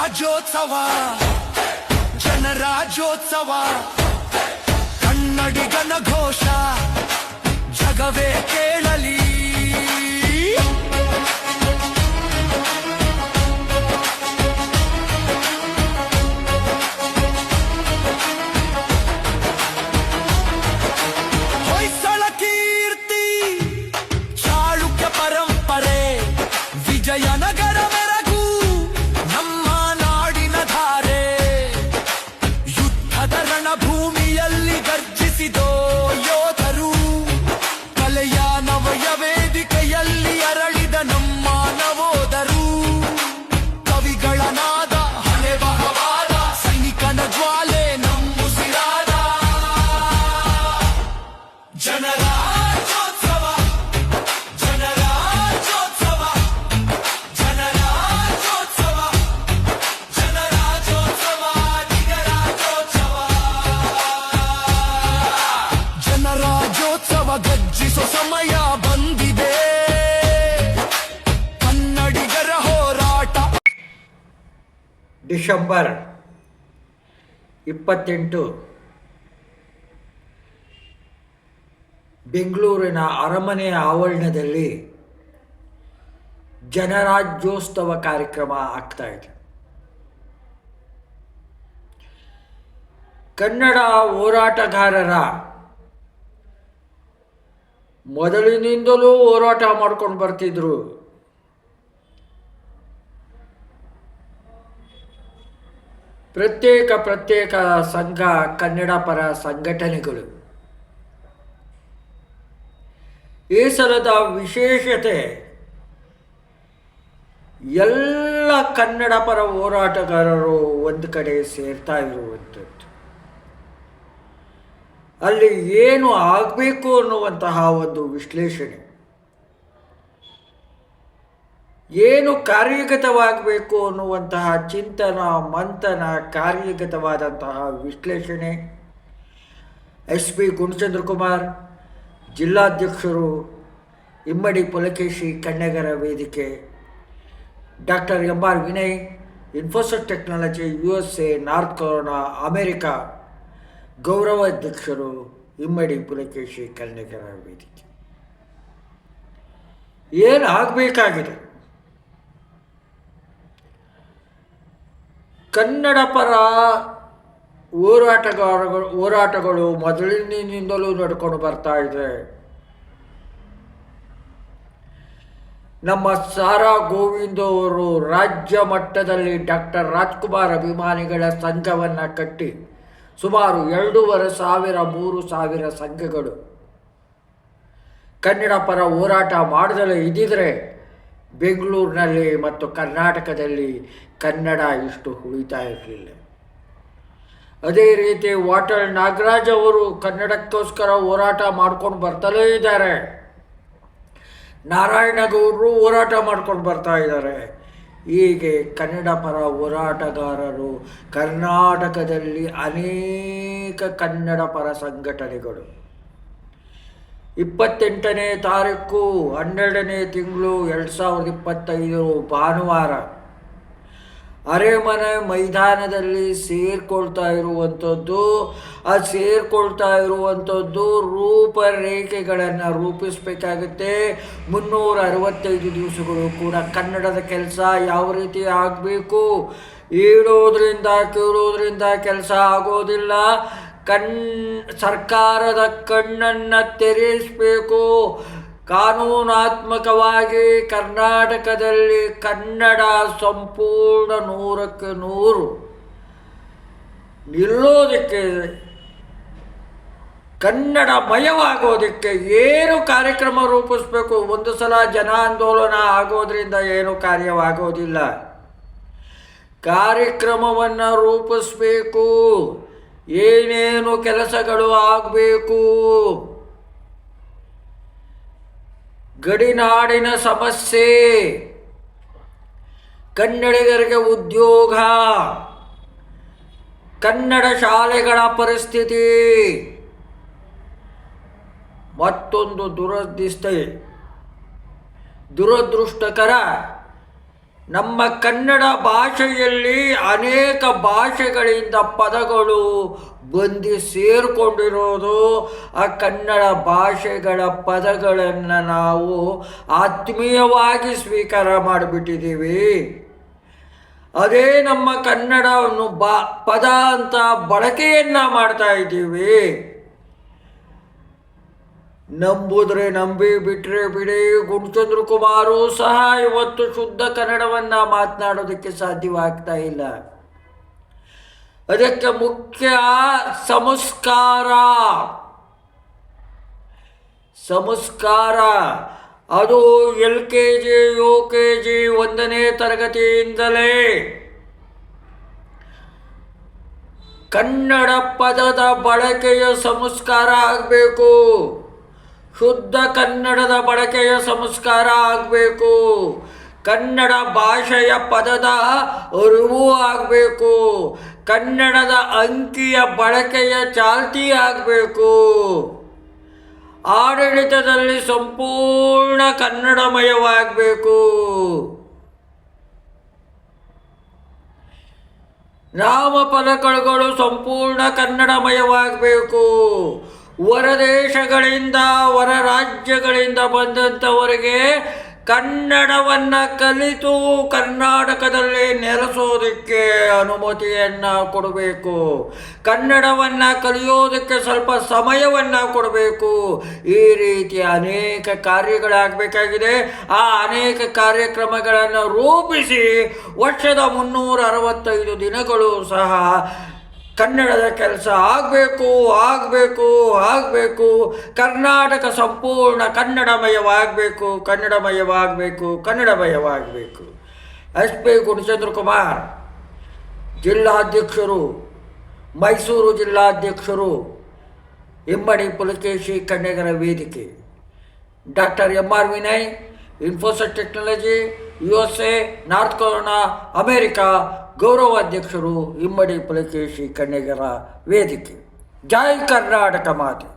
ರಾಜ್ಯೋತ್ಸವ ಜನರಾಜ್ಯೋತ್ಸವ ಕನ್ನಡಿಗನ ಘೋಷ ಜಗವೇ ಕೇಳಲಿ. ಹೊಯ್ಸಳ ಕೀರ್ತಿ ಚಾಳುಕ್ಯ ಪರಂಪರೆ ವಿಜಯನಗರ ಮೆರಗು ನಮ್ಮ ನಾಡಿನ ಧಾರೆ. ಯುದ್ಧದ ರಣಭೂಮಿಯಲ್ಲಿ ಗರ್ಜಿಸಿದೋ ಯೋಧರು, ಕಲೆಯ ನವಯ ವೇದಿಕೆಯಲ್ಲಿ ಅರಳಿದ ನಮ್ಮ ನವೋದರು. ಕವಿಗಳ ನಾದ ಹಣೆ ಬಹವಾದ ಸೈನಿಕನ ಜ್ವಾಲೆ ನಮ್ಮುಸಿರಾದ ಜನರಾಜ್ಯೋತ್ಸವ ಜನರಾಜ್ಯೋತ್ಸವ ಜನರಾಜ್ಯೋತ್ಸವ ಜನರಾಜ್ಯೋತ್ಸವ ನಿಜರಾಜ್ಯೋತ್ಸವ ಜನರಾಜ್ಯೋತ್ಸವ ಗರ್ಜಿಸೋ ಸಮಯ ಬಂದಿದೆ. ಕನ್ನಡಿಗರ ಹೋರಾಟ ಡಿಸೆಂಬರ್ 28 ಬೆಂಗಳೂರಿನ ಅರಮನೆಯ ಆವರಣದಲ್ಲಿ ಜನರಾಜ್ಯೋತ್ಸವ ಕಾರ್ಯಕ್ರಮ ಆಗ್ತಾ ಇದೆ. ಕನ್ನಡ ಹೋರಾಟಗಾರರ ಮೊದಲಿನಿಂದಲೂ ಹೋರಾಟ ಮಾಡ್ಕೊಂಡು ಬರ್ತಿದ್ರು. ಪ್ರತ್ಯೇಕ ಸಂಘ ಕನ್ನಡ ಪರ ಸಂಘಟನೆಗಳು. ಈ ಸಲದ ವಿಶೇಷತೆ ಎಲ್ಲ ಕನ್ನಡ ಪರ ಹೋರಾಟಗಾರರು ಒಂದು ಕಡೆ ಸೇರ್ತಾ ಇರುವಂಥದ್ದು. ಅಲ್ಲಿ ಏನು ಆಗಬೇಕು ಅನ್ನುವಂತಹ ಒಂದು ವಿಶ್ಲೇಷಣೆ, ಏನು ಕಾರ್ಯಗತವಾಗಬೇಕು ಅನ್ನುವಂತಹ ಚಿಂತನ ಮಂಥನ, ಕಾರ್ಯಗತವಾದಂತಹ ವಿಶ್ಲೇಷಣೆ SP ಗುಣಚಂದ್ರಕುಮಾರ್, ಜಿಲ್ಲಾಧ್ಯಕ್ಷರು ಇಮ್ಮಡಿ ಪುಲಕೇಶಿ ಕನ್ನಡಿಗರ ವೇದಿಕೆ, doctor MR Vinay, Infosys technology USA, north Carolina, America, ಗೌರವಾಧ್ಯಕ್ಷರು ಇಮ್ಮಡಿ ಪುಲಕೇಶಿ ಕನ್ನಡಿಗರ ವೇದಿಕೆ. ಏನು ಆಗಬೇಕಾಗಿದೆ? ಕನ್ನಡ ಪರ ಹೋರಾಟಗಳು ಮೊದಲಿನಿಂದಲೂ ನಡ್ಕೊಂಡು ಬರ್ತಾ ಇದೆ. ನಮ್ಮ ಸಾರಾ ಗೋವಿಂದ ಅವರು ರಾಜ್ಯ ಮಟ್ಟದಲ್ಲಿ ಡಾಕ್ಟರ್ ರಾಜ್ಕುಮಾರ್ ಅಭಿಮಾನಿಗಳ ಸಂಘವನ್ನು ಕಟ್ಟಿ ಸುಮಾರು 2,500-3,000 ಸಂಘಗಳು ಕನ್ನಡ ಪರ ಹೋರಾಟ ಮಾಡದಲ್ಲೇ ಇದ್ದಿದ್ರೆ ಬೆಂಗಳೂರಿನಲ್ಲಿ ಮತ್ತು ಕರ್ನಾಟಕದಲ್ಲಿ ಕನ್ನಡ ಇಷ್ಟು ಉಳಿತಾ ಇರಲಿಲ್ಲ. ಅದೇ ರೀತಿ ವಾಟಾಳ್ ನಾಗರಾಜ್ ಅವರು ಕನ್ನಡಕ್ಕೋಸ್ಕರ ಹೋರಾಟ ಮಾಡ್ಕೊಂಡು ಬರ್ತಲೇ ಇದ್ದಾರೆ. ನಾರಾಯಣಗೌಡರು ಹೋರಾಟ ಮಾಡ್ಕೊಂಡು ಬರ್ತಾ ಇದ್ದಾರೆ. ಹೀಗೆ ಕನ್ನಡ ಪರ ಹೋರಾಟಗಾರರು ಕರ್ನಾಟಕದಲ್ಲಿ ಅನೇಕ ಕನ್ನಡ ಪರ ಸಂಘಟನೆಗಳು 28ನೇ ತಾರೀಕು 12ನೇ ತಿಂಗಳು 2025 ಭಾನುವಾರ ಅರಮನೆ ಮೈದಾನದಲ್ಲಿ ಸೇರ್ಕೊಳ್ತಾ ಇರುವಂಥದ್ದು. ಆ ಸೇರ್ಕೊಳ್ತಾ ಇರುವಂಥದ್ದು ರೂಪರೇಖೆಗಳನ್ನು ರೂಪಿಸಬೇಕಾಗುತ್ತೆ. 365 ದಿವಸಗಳು ಕೂಡ ಕನ್ನಡದ ಕೆಲಸ ಯಾವ ರೀತಿ ಆಗಬೇಕು, ಹೇಳೋದ್ರಿಂದ ಕೇಳೋದ್ರಿಂದ ಕೆಲಸ ಆಗೋದಿಲ್ಲ. ಸರ್ಕಾರದ ಕಣ್ಣನ್ನು ತೆರೆಸಬೇಕು. ಕಾನೂನಾತ್ಮಕವಾಗಿ ಕರ್ನಾಟಕದಲ್ಲಿ ಕನ್ನಡ ಸಂಪೂರ್ಣ 100ಕ್ಕೆ 100 ನಿಲ್ಲೋದಕ್ಕೆ, ಕನ್ನಡಮಯವಾಗೋದಕ್ಕೆ ಏನು ಕಾರ್ಯಕ್ರಮ ರೂಪಿಸಬೇಕು. ಒಂದು ಸಲ ಜನಾಂದೋಲನ ಆಗೋದ್ರಿಂದ ಏನು ಕಾರ್ಯವಾಗೋದಿಲ್ಲ. ಕಾರ್ಯಕ್ರಮವನ್ನು ರೂಪಿಸಬೇಕು. ಏನೇನು ಕೆಲಸಗಳು ಆಗಬೇಕು, ಗಡಿನಾಡಿನ ಸಮಸ್ಯೆ, ಕನ್ನಡಿಗರಿಗೆ ಉದ್ಯೋಗ, ಕನ್ನಡ ಶಾಲೆಗಳ ಪರಿಸ್ಥಿತಿ, ಮತ್ತೊಂದು ದುರದೃಷ್ಟಕರ ನಮ್ಮ ಕನ್ನಡ ಭಾಷೆಯಲ್ಲಿ ಅನೇಕ ಭಾಷೆಗಳಿಂದ ಪದಗಳು ಬಂದು ಸೇರಿಕೊಂಡಿರೋದು. ಆ ಕನ್ನಡ ಭಾಷೆಗಳ ಪದಗಳನ್ನು ನಾವು ಆತ್ಮೀಯವಾಗಿ ಸ್ವೀಕಾರ ಮಾಡಿಬಿಟ್ಟಿದ್ದೀವಿ. ಅದೇ ನಮ್ಮ ಕನ್ನಡವನ್ನು ಪದ ಅಂತ ಬಳಕೆಯನ್ನು ಮಾಡ್ತಾ ಇದ್ದೀವಿ. ನಂಬುದ್ರೆ ನಂಬಿ, ಬಿಟ್ಟರೆ ಬಿಡಿ. ಗುಣಚಂದ್ರ ಕುಮಾರು ಸಹ ಇವತ್ತು ಶುದ್ಧ ಕನ್ನಡವನ್ನು ಮಾತನಾಡೋದಕ್ಕೆ ಸಾಧ್ಯವಾಗ್ತಾ ಇಲ್ಲ. ಅದಕ್ಕೆ ಮುಖ್ಯ ಸಂಸ್ಕಾರ. ಅದು LKG UKG 1ನೇ ತರಗತಿಯಿಂದಲೇ ಕನ್ನಡ ಪದದ ಬಳಕೆಯ ಸಂಸ್ಕಾರ ಆಗಬೇಕು. ಶುದ್ಧ ಕನ್ನಡದ ಬಳಕೆಯ ಸಂಸ್ಕಾರ ಆಗಬೇಕು. ಕನ್ನಡ ಭಾಷೆಯ ಪದದ ಅರಿವು ಆಗಬೇಕು. ಕನ್ನಡದ ಅಂಕಿಯ ಬಳಕೆಯ ಚಾಲ್ತಿ ಆಗಬೇಕು. ಆಡಳಿತದಲ್ಲಿ ಸಂಪೂರ್ಣ ಕನ್ನಡಮಯವಾಗಬೇಕು. ನಾಮಫಲಕಗಳು ಸಂಪೂರ್ಣ ಕನ್ನಡಮಯವಾಗಬೇಕು. ಹೊರ ದೇಶಗಳಿಂದ, ಹೊರ ರಾಜ್ಯಗಳಿಂದ ಬಂದಂಥವರಿಗೆ ಕನ್ನಡವನ್ನು ಕಲಿತು ಕರ್ನಾಟಕದಲ್ಲಿ ನೆಲೆಸೋದಕ್ಕೆ ಅನುಮತಿಯನ್ನು ಕೊಡಬೇಕು. ಕನ್ನಡವನ್ನು ಕಲಿಯೋದಕ್ಕೆ ಸ್ವಲ್ಪ ಸಮಯವನ್ನು ಕೊಡಬೇಕು. ಈ ರೀತಿ ಅನೇಕ ಕಾರ್ಯಗಳಾಗಬೇಕಾಗಿದೆ. ಆ ಅನೇಕ ಕಾರ್ಯಕ್ರಮಗಳನ್ನು ರೂಪಿಸಿ ವರ್ಷದ 365 ದಿನಗಳು ಸಹ ಕನ್ನಡದ ಕೆಲಸ ಆಗಬೇಕು. ಕರ್ನಾಟಕ ಸಂಪೂರ್ಣ ಕನ್ನಡಮಯವಾಗಬೇಕು. SP ಗುಣಚಂದ್ರ ಕುಮಾರ್ ಜಿಲ್ಲಾಧ್ಯಕ್ಷರು, ಮೈಸೂರು ಜಿಲ್ಲಾಧ್ಯಕ್ಷರು, ಇಮ್ಮಡಿ ಪುಲಕೇಶಿ ಕನ್ನೆಗರ ವೇದಿಕೆ. Doctor MR Vinay, Infosys technology, USA, north Korea, America ಗೌರವಾಧ್ಯಕ್ಷರು, ಇಮ್ಮಡಿ ಪುಲಕೇಶಿ ಕನ್ನೆಗರ ವೇದಿಕೆ. ಜೈ ಕರ್ನಾಟಕ ಮಾತೆ.